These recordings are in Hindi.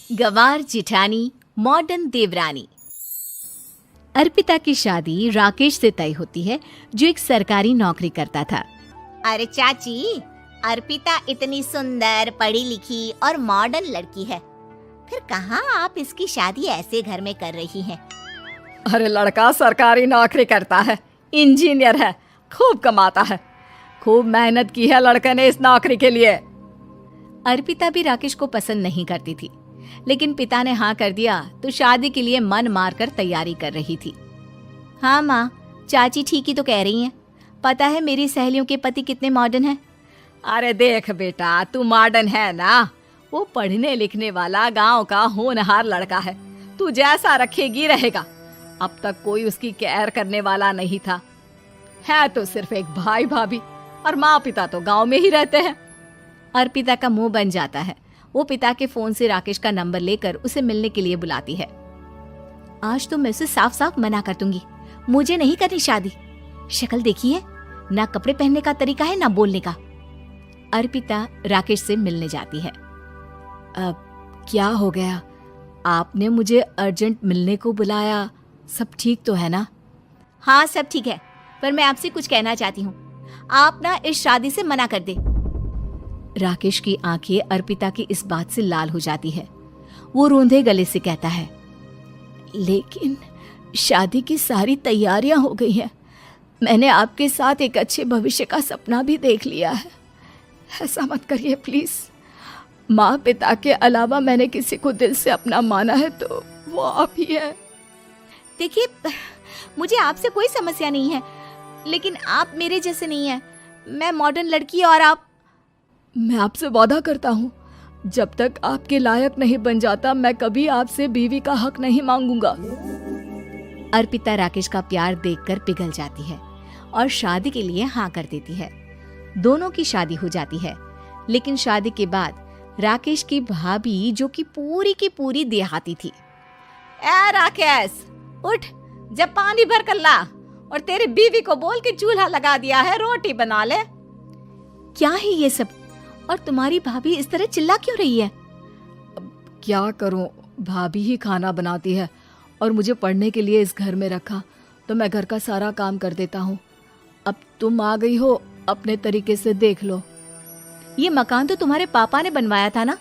गंवार जिठानी मॉडर्न देवरानी। अर्पिता की शादी राकेश से तय होती है, जो एक सरकारी नौकरी करता था। अरे चाची, अर्पिता इतनी सुंदर, पढ़ी लिखी और मॉडर्न लड़की है, फिर कहाँ आप इसकी शादी ऐसे घर में कर रही हैं? अरे लड़का सरकारी नौकरी करता है, इंजीनियर है, खूब कमाता है, खूब मेहनत की है लड़के ने इस नौकरी के लिए। अर्पिता भी राकेश को पसंद नहीं करती थी, लेकिन पिता ने हाँ कर दिया तो शादी के लिए मन मारकर तैयारी कर रही थी। हाँ माँ, चाची ठीक ही तो कह रही हैं। पता है मेरी सहेलियों के पति कितने मॉडर्न हैं। अरे देख बेटा, तू मॉडर्न है ना, वो पढ़ने लिखने वाला गांव का होनहार लड़का है, तू जैसा रखेगी रहेगा। अब तक कोई उसकी केयर करने वाला नहीं था, है तो सिर्फ एक भाई भाभी, और माँ पिता तो गांव में ही रहते हैं। अर्पिता का मुंह बन जाता है। वो पिता के फोन से राकेश का नंबर लेकर उसे मिलने के लिए बुलाती है। आज तो मैं उसे साफ साफ मना कर दूंगी, मुझे नहीं करनी शादी। शक्ल देखी है ना, कपड़े पहनने का तरीका है ना बोलने का। अर्पिता राकेश से मिलने जाती है। अब क्या हो गया, आपने मुझे अर्जेंट मिलने को बुलाया, सब ठीक तो है ना? हाँ सब ठीक है, पर मैं आपसे कुछ कहना चाहती हूँ। आप ना इस शादी से मना कर दे। राकेश की आंखें अर्पिता की इस बात से लाल हो जाती है। वो रूंधे गले से कहता है, लेकिन शादी की सारी तैयारियां हो गई हैं। मैंने आपके साथ एक अच्छे भविष्य का सपना भी देख लिया है। ऐसा मत करिए प्लीज। माँ पिता के अलावा मैंने किसी को दिल से अपना माना है तो वो आप ही है। देखिए, मुझे आपसे कोई समस्या नहीं है, लेकिन आप मेरे जैसे नहीं हैं। मैं मॉडर्न लड़की और आप। मैं आपसे वादा करता हूँ, जब तक आपके लायक नहीं बन जाता मैं कभी आपसे बीवी का हक नहीं मांगूंगा। अर्पिता राकेश का प्यार देखकर पिघल जाती है और शादी के लिए हाँ कर देती है। दोनों की शादी हो जाती है, लेकिन शादी के बाद राकेश की भाभी, जो कि पूरी की पूरी देहाती थी। ए राकेश, उठ, जब पानी भर कर ला और तेरी बीवी को बोल के चूल्हा लगा दिया है, रोटी बना ले। क्या है ये सब? और तुम्हारी भाभी इस तरह चिल्ला क्यों रही है? अब क्या करूं, भाभी ही खाना बनाती है और मुझे पढ़ने के लिए इस घर में रखा, तो मैं घर का सारा काम कर देता हूँ। अब तुम आ गई हो, अपने तरीके से देख लो। ये मकान तो तुम्हारे पापा ने बनवाया था ना,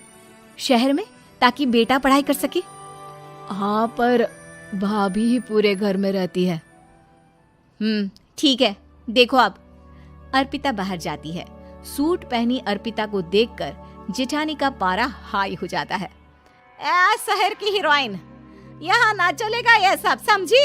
शहर में, ताकि बेटा पढ़ाई कर सके। हाँ, पर भाभी ही पूरे घर में रहती है। ठीक है, देखो अब। अर्पिता बाहर जाती है। सूट पहनी अर्पिता को देखकर जेठानी का पारा हाई हो जाता है। ए शहर की हीरोइन, यहाँ ना चलेगा ये सब, समझी?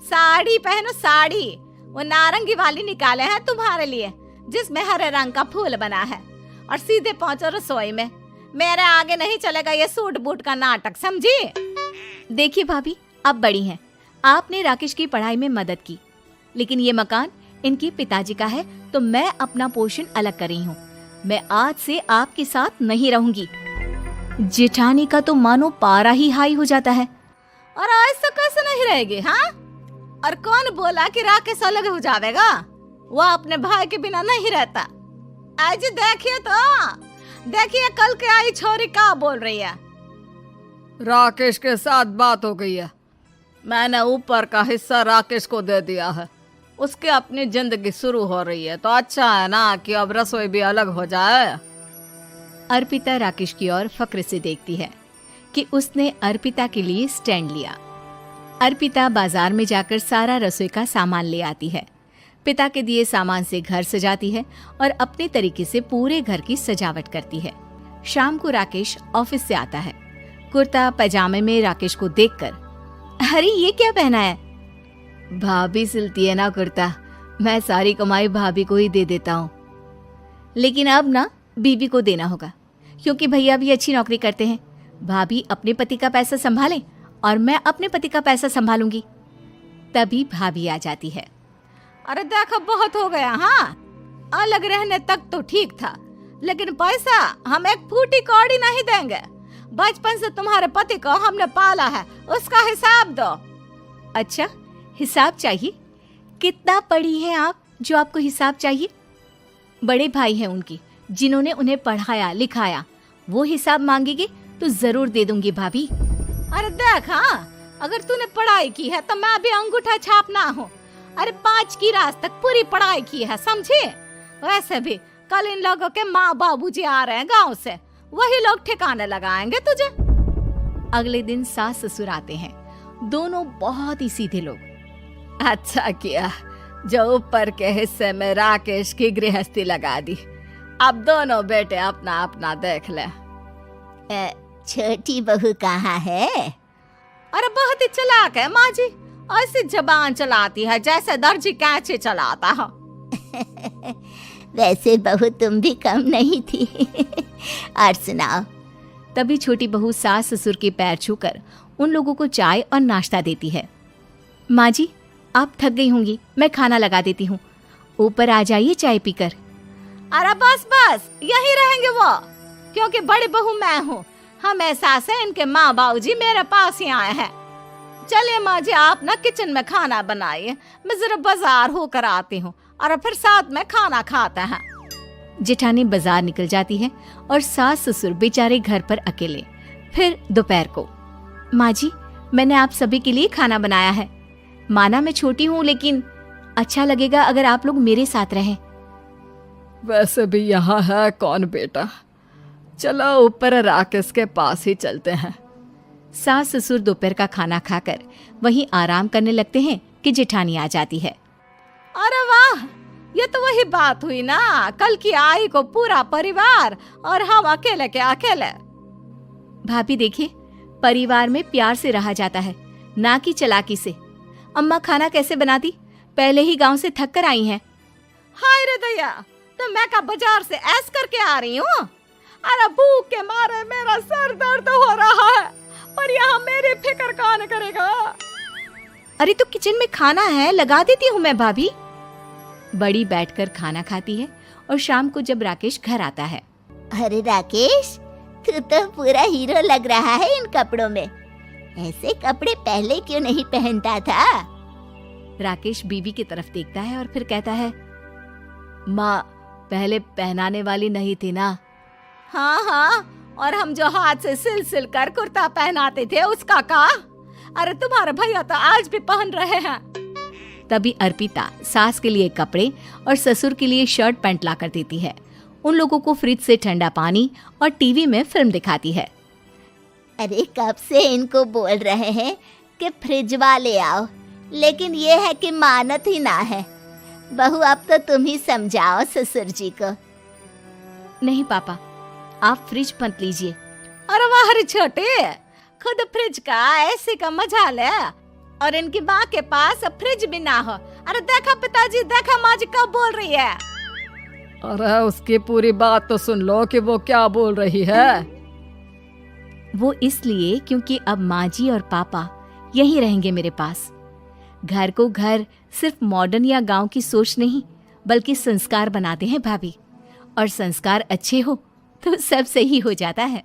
साड़ी पहनो, साड़ी। वो नारंगी वाली निकाले हैं तुम्हारे लिए, जिसमें हरे रंग का फूल बना है, और सीधे पहुंचो रसोई में। मेरे आगे नहीं चलेगा ये सूट बूट का नाटक, समझी? देखिए भाभी, आप बड़ी हैं, आपने राकेश की पढ़ाई में मदद की, लेकिन ये मकान इनके पिताजी का है, तो मैं अपना पोर्शन अलग कर रही हूँ। मैं आज से आपके साथ नहीं रहूंगी। जेठानी का तो मानो पारा ही हाई हो जाता है। और ऐसा कैसे नहीं रहेगी? हाँ, और कौन बोला कि राकेश अलग हो जाएगा? वो अपने भाई के बिना नहीं रहता। आज देखिए तो, देखिए कल के आई छोरी क्या बोल रही है। राकेश के साथ बात हो गई है, मैंने ऊपर का हिस्सा राकेश को दे दिया है। उसकी अपनी जिंदगी शुरू हो रही है, तो अच्छा है ना कि अब रसोई भी अलग हो जाए। अर्पिता राकेश की ओर फक्र से देखती है कि उसने अर्पिता के लिए स्टैंड लिया। अर्पिता बाजार में जाकर सारा रसोई का सामान ले आती है। पिता के दिए सामान से घर सजाती है और अपने तरीके से पूरे घर की सजावट करती है। शाम को राकेश ऑफिस से आता है। कुर्ता पैजामे में राकेश को देखकर, अरे ये क्या पहना है? भाभी सिलती है ना कुर्ता, मैं सारी कमाई भाभी को ही दे देता हूँ। लेकिन अब ना बीवी को देना होगा, क्योंकि भैया भी अच्छी नौकरी करते हैं। भाभी अपने पति का पैसा संभालें और मैं अपने पति का पैसा संभालूंगी। तभी भाभी आ जाती है। अरे देखो, बहुत हो गया। हाँ, अलग रहने तक तो ठीक था, लेकिन पैसा हम एक फूटी कौड़ी नहीं देंगे। बचपन से तुम्हारे पति को हमने पाला है, उसका हिसाब दो। अच्छा, हिसाब चाहिए? कितना पढ़ी हैं आप जो आपको हिसाब चाहिए? बड़े भाई हैं उनकी, जिन्होंने उन्हें पढ़ाया लिखाया, वो हिसाब मांगेंगे तो जरूर दे दूंगी भाभी। अरे देख, हाँ, अगर तूने पढ़ाई की है तो मैं भी अंगूठा छापना हूँ। अरे 5 की क्लास तक पूरी पढ़ाई की है, समझे? वैसे भी कल इन लोगों के माँ बाबूजी आ रहे हैं गांव से, वही लोग ठिकाने लगाएंगे तुझे। अगले दिन सास ससुर आते हैं, दोनों बहुत ही सीधे लोग। अच्छा किया जो ऊपर के हिस्से में राकेश की गृहस्थी लगा दी। अब दोनों बेटे अपना अपना देख ले। छोटी बहू कहाँ है? अरे बहुत ही चालाक है माँ जी, ऐसी जबान चलाती है जैसे दर्जी कैंची चलाता है। वैसे बहू तुम भी कम नहीं थी। और सुनाओ। तभी छोटी बहू सास ससुर के पैर छूकर उन लोगों को चाय और नाश्ता देती है। माँ जी, आप थक गई होंगी, मैं खाना लगा देती हूँ, ऊपर आ जाइए चाय पीकर। अरे बस बस, यही रहेंगे वो, क्योंकि बड़ी बहू मैं हूँ। हमेशा से इनके माँ बाबूजी मेरे पास ही आए हैं। चलिए माँ जी, आप ना किचन में खाना बनाइए, मैं जरा बाजार होकर आती हूँ और फिर साथ में खाना खाते हैं। जेठानी बाजार निकल जाती है और सास ससुर बेचारे घर पर अकेले। फिर दोपहर को, माँ जी, मैंने आप सभी के लिए खाना बनाया है। माना मैं छोटी हूँ, लेकिन अच्छा लगेगा अगर आप लोग मेरे साथ रहें। वैसे भी यहाँ है कौन बेटा, चलो ऊपर राकेश के पास ही चलते हैं। सास ससुर दोपहर का खाना खाकर वहीं आराम करने लगते हैं कि जेठानी आ जाती है। अरे वाह, ये तो वही बात हुई ना, कल की आई को पूरा परिवार और हम अकेले के अकेले। भाभी देखिए, परिवार में प्यार से रहा जाता है, ना कि चालाकी से। अम्मा खाना कैसे बनाती, पहले ही गांव से थक कर आई हैं। हाय रे दया, तो मैं का बाजार से ऐस करके आ रही हूँ। अरे भूख के मारे मेरा सर दर्द हो रहा है, और यहाँ मेरी फिक्र कौन करेगा? अरे तो किचन में खाना है, लगा देती हूँ मैं भाभी। बड़ी बैठकर खाना खाती है और शाम को जब राकेश घर आता है। अरे राकेश, तू तो पूरा हीरो लग रहा है इन कपड़ों में। ऐसे कपड़े पहले क्यों नहीं पहनता था? राकेश बीवी की तरफ देखता है और फिर कहता है, माँ पहले पहनाने वाली नहीं थी ना। हाँ हाँ, और हम जो हाथ से सिल सिल कर कुर्ता पहनाते थे उसका का? अरे तुम्हारे भैया तो आज भी पहन रहे हैं। तभी अर्पिता सास के लिए कपड़े और ससुर के लिए शर्ट पैंट ला कर देती है। उन लोगों को फ्रिज से ठंडा पानी और टीवी में फिल्म दिखाती है। अरे कब से इनको बोल रहे हैं कि फ्रिज वाले आओ, लेकिन ये है कि मानत ही ना है। बहू, अब तो तुम ही समझाओ ससुर जी को। नहीं पापा, आप फ्रिज मत लीजिए। अरे वाह रे छोटे, खुद फ्रिज का ऐसे का मजा ले, और इनकी माँ के पास फ्रिज भी ना हो। अरे देखा पिताजी, देखा माँ जी कब बोल रही है। अरे उसकी पूरी बात तो सुन लो कि वो क्या बोल रही है। वो इसलिए क्योंकि अब माँ जी और पापा यहीं रहेंगे मेरे पास। घर को घर सिर्फ मॉडर्न या गांव की सोच नहीं, बल्कि संस्कार बनाते हैं भाभी, और संस्कार अच्छे हो तो सब सही हो जाता है।